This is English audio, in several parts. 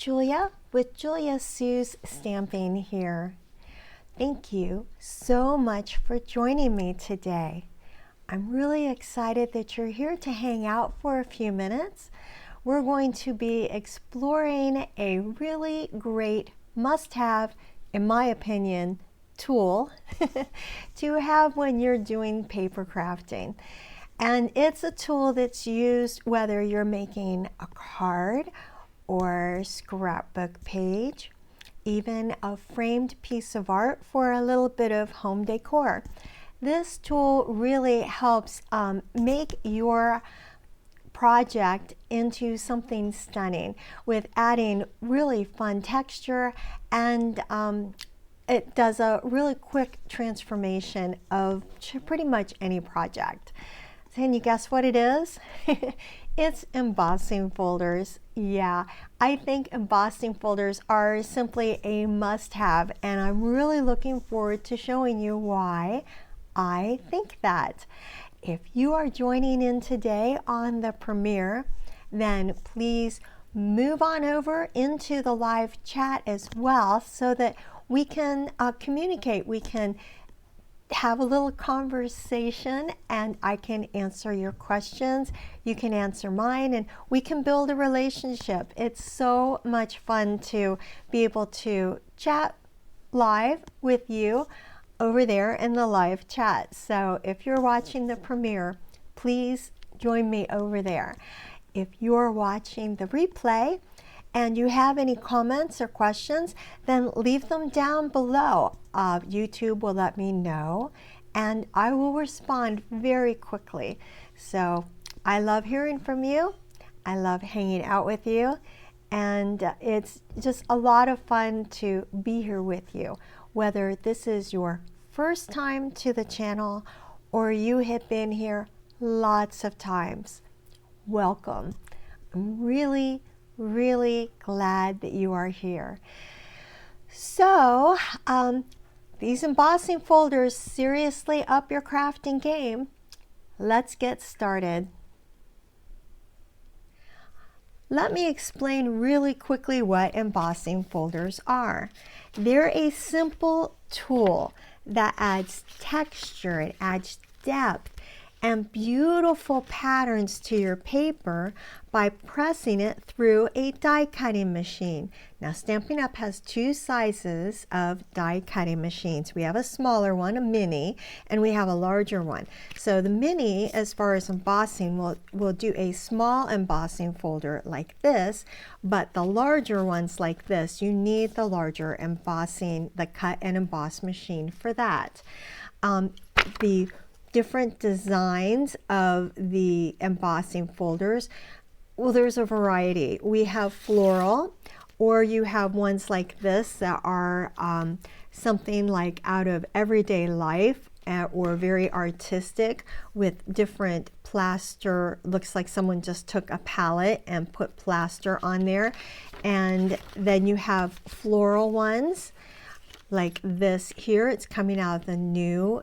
Julia with Julia Sue's Stamping here. Thank you so much for joining me today. I'm really excited that you're here to hang out for a few minutes. We're going to be exploring a really great must-have, in my opinion, tool to have when you're doing paper crafting. And it's a tool that's used whether you're making a card or scrapbook page, even a framed piece of art for a little bit of home decor. This tool really helps make your project into something stunning with adding really fun texture, and it does a really quick transformation of pretty much any project. Can you guess what it is? It's embossing folders. Yeah, I think embossing folders are simply a must-have, and I'm really looking forward to showing you why I think that. If you are joining in today on the premiere, then please move on over into the live chat as well so that we can communicate. We can have a little conversation and I can answer your questions. You can answer mine and we can build a relationship. It's so much fun to be able to chat live with you over there in the live chat. So if you're watching the premiere, please join me over there. If you're watching the replay and you have any comments or questions, then leave them down below. YouTube will let me know and I will respond very quickly. So I love hearing from you. I love hanging out with you, and it's just a lot of fun to be here with you. Whether this is your first time to the channel or you have been here lots of times, welcome. I'm really glad that you are here. So these embossing folders seriously up your crafting game. Let's get started. Let me explain really quickly what embossing folders are. They're a simple tool that adds texture, it adds depth and beautiful patterns to your paper by pressing it through a die cutting machine. Now, Stampin' Up! Has two sizes of die cutting machines. We have a smaller one, a mini, and we have a larger one. So the mini, as far as embossing, will do a small embossing folder like this, but the larger ones like this, you need the larger embossing, the cut and emboss machine for that. The different designs of the embossing folders, well, there's a variety. We have floral, or you have ones like this that are something like out of everyday life or very artistic with different plaster. Looks like someone just took a palette and put plaster on there. And then you have floral ones like this here. It's coming out of the new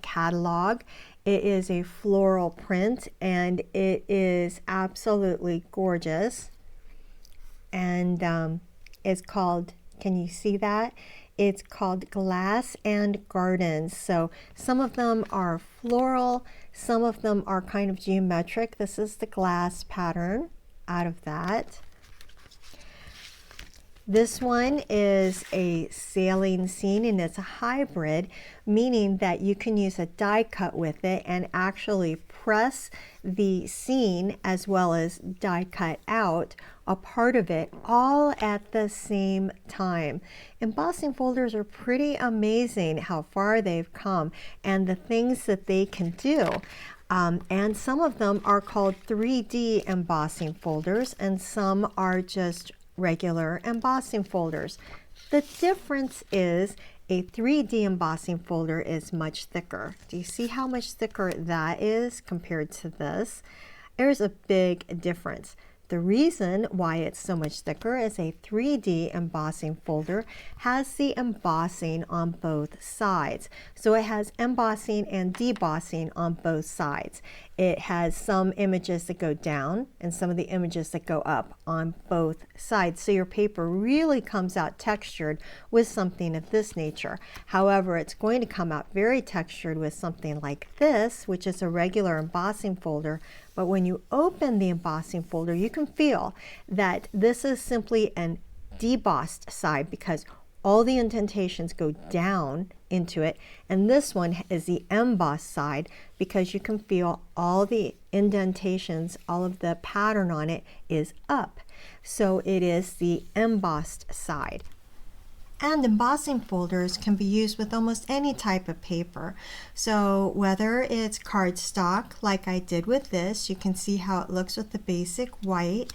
catalog. It is a floral print and it is absolutely gorgeous. And it's called, can you see that? It's called Glass and Gardens. So some of them are floral, some of them are kind of geometric. This is the glass pattern out of that. This one is a sailing scene and it's a hybrid, meaning that you can use a die cut with it and actually press the scene as well as die cut out a part of it all at the same time. Embossing folders are pretty amazing how far they've come and the things that they can do. And some of them are called 3D embossing folders and some are just regular embossing folders. The difference is a 3D embossing folder is much thicker. Do you see how much thicker that is compared to this? There's a big difference. The reason why it's so much thicker is a 3D embossing folder has the embossing on both sides. So it has embossing and debossing on both sides. It has some images that go down and some of the images that go up on both sides. So your paper really comes out textured with something of this nature. However, it's going to come out very textured with something like this, which is a regular embossing folder. But when you open the embossing folder, you can feel that this is simply an debossed side because all the indentations go down into it, and this one is the embossed side because you can feel all the indentations, all of the pattern on it is up. So it is the embossed side. And embossing folders can be used with almost any type of paper. So whether it's cardstock, like I did with this, you can see how it looks with the basic white,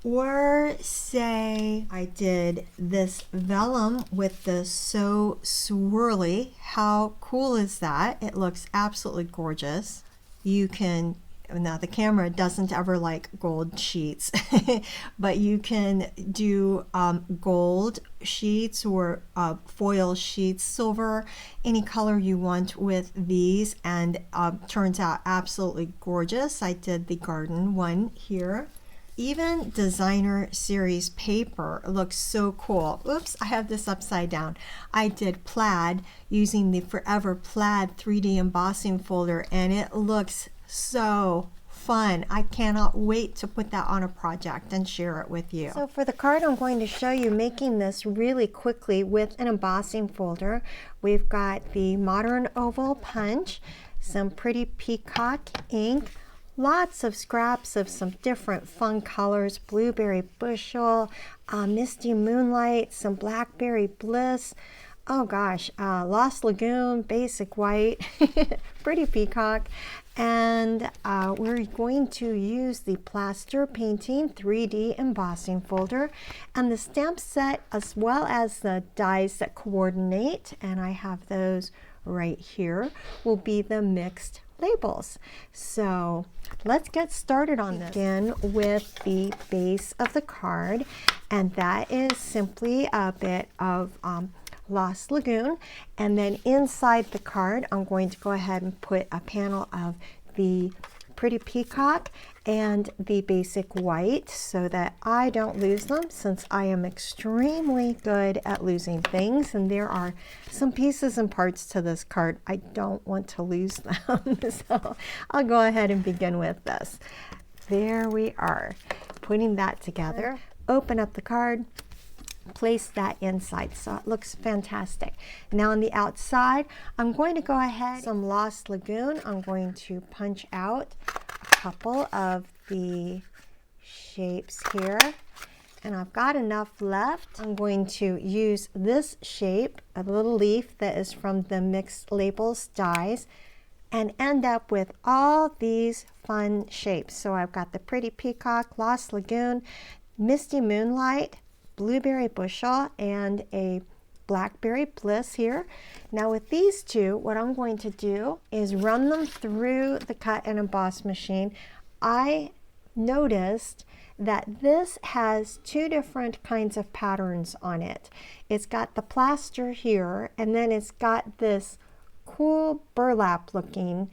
or say I did this vellum with the So Swirly. How cool is that? It looks absolutely gorgeous. You can, now the camera doesn't ever like gold sheets, but you can do gold sheets or foil sheets, silver, any color you want with these, and turns out absolutely gorgeous. I did the garden one here. Even designer series paper looks so cool. Oops, I have this upside down. I did plaid using the Forever Plaid 3D embossing folder, and it looks so fun. I cannot wait to put that on a project and share it with you. So for the card, I'm going to show you making this really quickly with an embossing folder. We've got the Modern Oval Punch, some pretty peacock ink, lots of scraps of some different fun colors, Blueberry Bushel, Misty Moonlight, some Blackberry Bliss, oh gosh, Lost Lagoon, Basic White, Pretty Peacock, and we're going to use the Plaster Painting 3D embossing folder and the stamp set, as well as the dies that coordinate, and I have those right here, will be the mixed labels. So let's get started on this. Begin with the base of the card, and that is simply a bit of Lost Lagoon, and then inside the card I'm going to go ahead and put a panel of the Pretty Peacock and the Basic White so that I don't lose them, since I am extremely good at losing things, and there are some pieces and parts to this card I don't want to lose them. So I'll go ahead and begin with this. There we are, putting that together. Open up the card, place that inside so it looks fantastic. Now on the outside, I'm going to go ahead, some Lost Lagoon. I'm going to punch out a couple of the shapes here, and I've got enough left. I'm going to use this shape, a little leaf that is from the Mixed Labels dies, and end up with all these fun shapes. So I've got the Pretty Peacock, Lost Lagoon, Misty Moonlight, Blueberry Bushel, and a Blackberry Bliss here. Now with these two, what I'm going to do is run them through the cut and emboss machine. I noticed that this has two different kinds of patterns on it. It's got the plaster here, and then it's got this cool burlap looking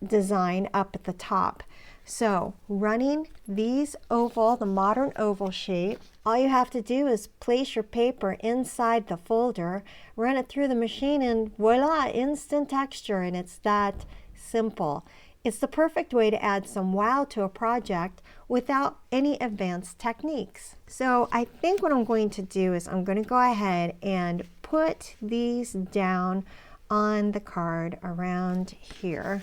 design up at the top. So running these oval, the modern oval shape, all you have to do is place your paper inside the folder, run it through the machine, and voila, instant texture, and it's that simple. It's the perfect way to add some wow to a project without any advanced techniques. So I think what I'm going to do is I'm going to go ahead and put these down on the card around here.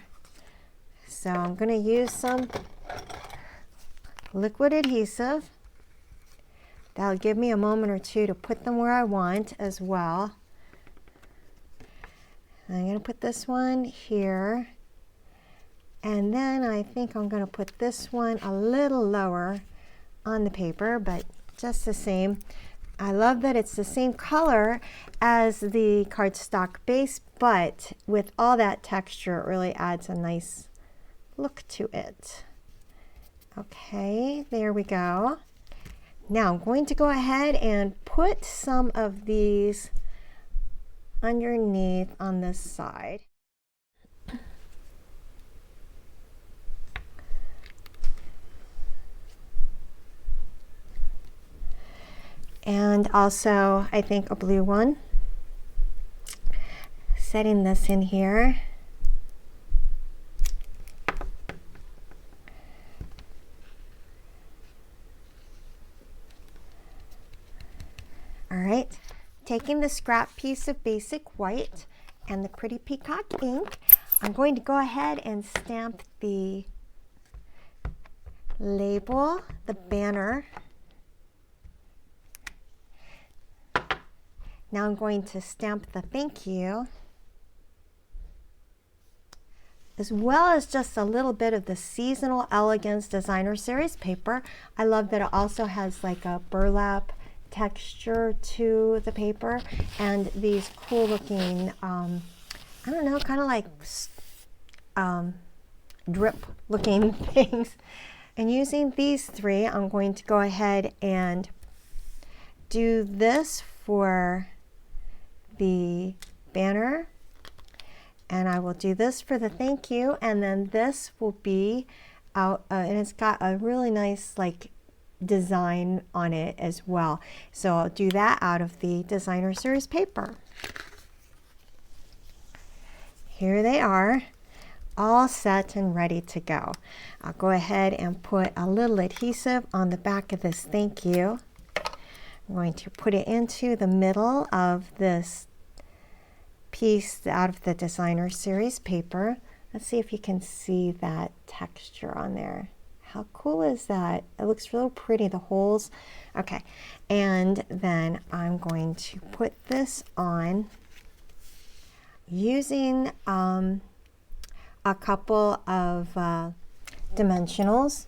So I'm going to use some liquid adhesive. That'll give me a moment or two to put them where I want as well. I'm going to put this one here, and then I think I'm going to put this one a little lower on the paper, but just the same. I love that it's the same color as the cardstock base, but with all that texture, it really adds a nice look to it. Okay, there we go. Now I'm going to go ahead and put some of these underneath on this side. And also, I think a blue one. Setting this in here. All right, taking the scrap piece of basic white and the Pretty Peacock ink, I'm going to go ahead and stamp the label, the banner. Now I'm going to stamp the thank you, as well as just a little bit of the seasonal Elegance Designer Series paper. I love that it also has like a burlap texture to the paper and these cool looking, I don't know, kind of like drip looking things. And using these three, I'm going to go ahead and do this for the banner, and I will do this for the thank you, and then this will be out, and it's got a really nice like design on it as well. So I'll do that out of the Designer Series paper. Here they are, all set and ready to go. I'll go ahead and put a little adhesive on the back of this thank you. I'm going to put it into the middle of this piece out of the Designer Series paper. Let's see if you can see that texture on there. How cool is that? It looks real pretty, the holes. Okay, and then I'm going to put this on using a couple of dimensionals.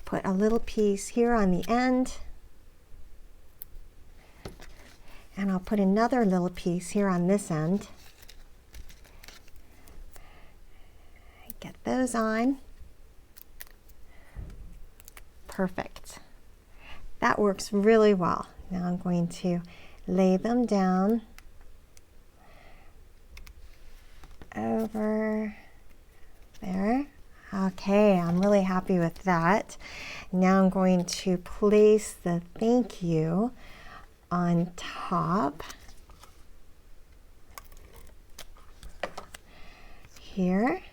Put a little piece here on the end, and I'll put another little piece here on this end. Get those on. Perfect. That works really well. Now I'm going to lay them down over there. Okay, I'm really happy with that. Now I'm going to place the thank you on top here.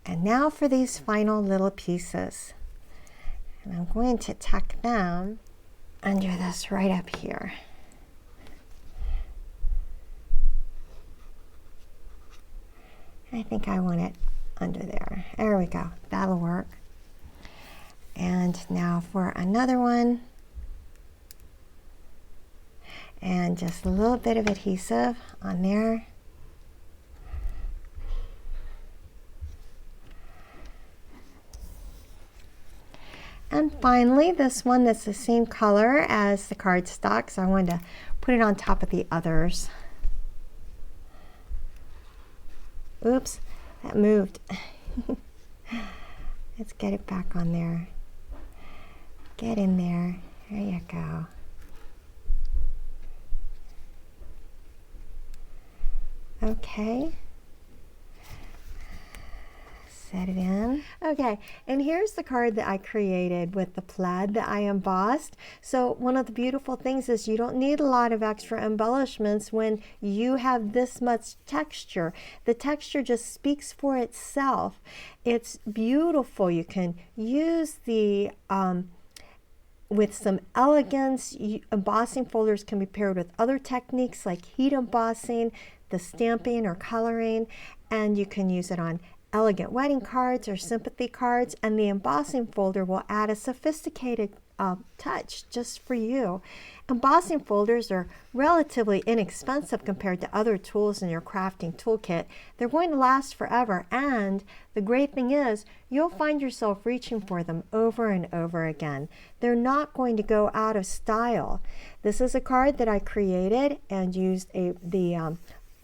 And now for these final little pieces. And I'm going to tuck them under this right up here. I think I want it under there. There we go. That'll work. And now for another one. And just a little bit of adhesive on there. And finally, this one that's the same color as the cardstock, so I wanted to put it on top of the others. Oops, that moved. Let's get it back on there. Get in there. There you go. Okay. Set it in. Okay, and here's the card that I created with the plaid that I embossed. So one of the beautiful things is you don't need a lot of extra embellishments when you have this much texture. The texture just speaks for itself. It's beautiful. You can use the with some elegance. Embossing folders can be paired with other techniques like heat embossing, the stamping or coloring, and you can use it on elegant wedding cards or sympathy cards, and the embossing folder will add a sophisticated touch just for you. Embossing folders are relatively inexpensive compared to other tools in your crafting toolkit. They're going to last forever, and the great thing is you'll find yourself reaching for them over and over again. They're not going to go out of style. This is a card that I created and used the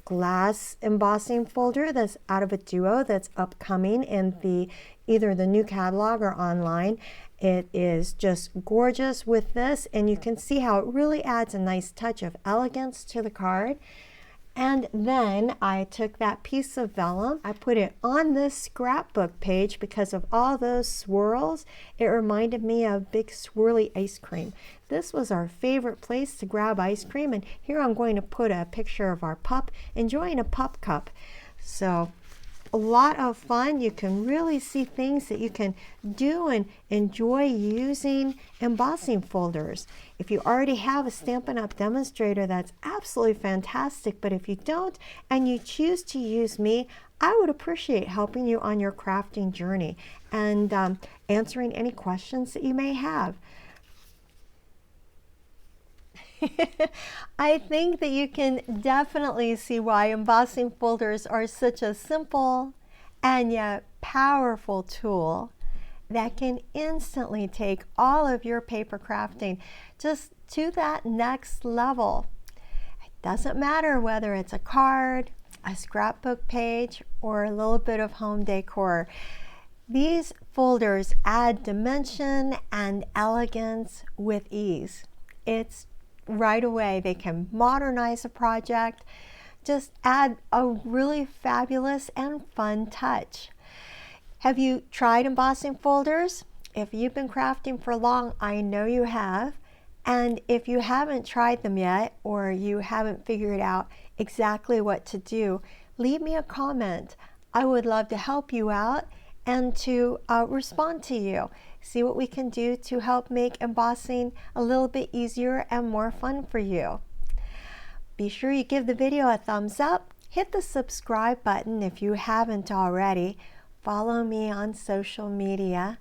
glass embossing folder that's out of a duo that's upcoming in either the new catalog or online. It is just gorgeous with this, and you can see how it really adds a nice touch of elegance to the card. And then I took that piece of vellum, I put it on this scrapbook page because of all those swirls. It reminded me of big swirly ice cream. This was our favorite place to grab ice cream, and here I'm going to put a picture of our pup enjoying a pup cup. So a lot of fun. You can really see things that you can do and enjoy using embossing folders. If you already have a Stampin' Up! Demonstrator, that's absolutely fantastic, but if you don't and you choose to use me, I would appreciate helping you on your crafting journey and answering any questions that you may have. I think that you can definitely see why embossing folders are such a simple and yet powerful tool that can instantly take all of your paper crafting just to that next level. It doesn't matter whether it's a card, a scrapbook page, or a little bit of home decor. These folders add dimension and elegance with ease. It's right away. They can modernize a project, just add a really fabulous and fun touch. Have you tried embossing folders? If you've been crafting for long, I know you have. And if you haven't tried them yet, or you haven't figured out exactly what to do, leave me a comment. I would love to help you out and to respond to you. See what we can do to help make embossing a little bit easier and more fun for you. Be sure you give the video a thumbs up. Hit the subscribe button if you haven't already. Follow me on social media.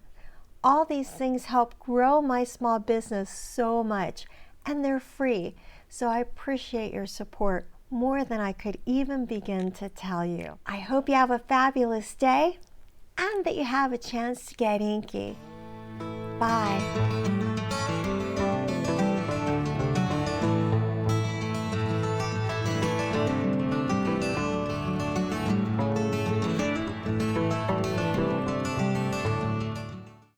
All these things help grow my small business so much, and they're free. So I appreciate your support more than I could even begin to tell you. I hope you have a fabulous day and that you have a chance to get inky. Bye.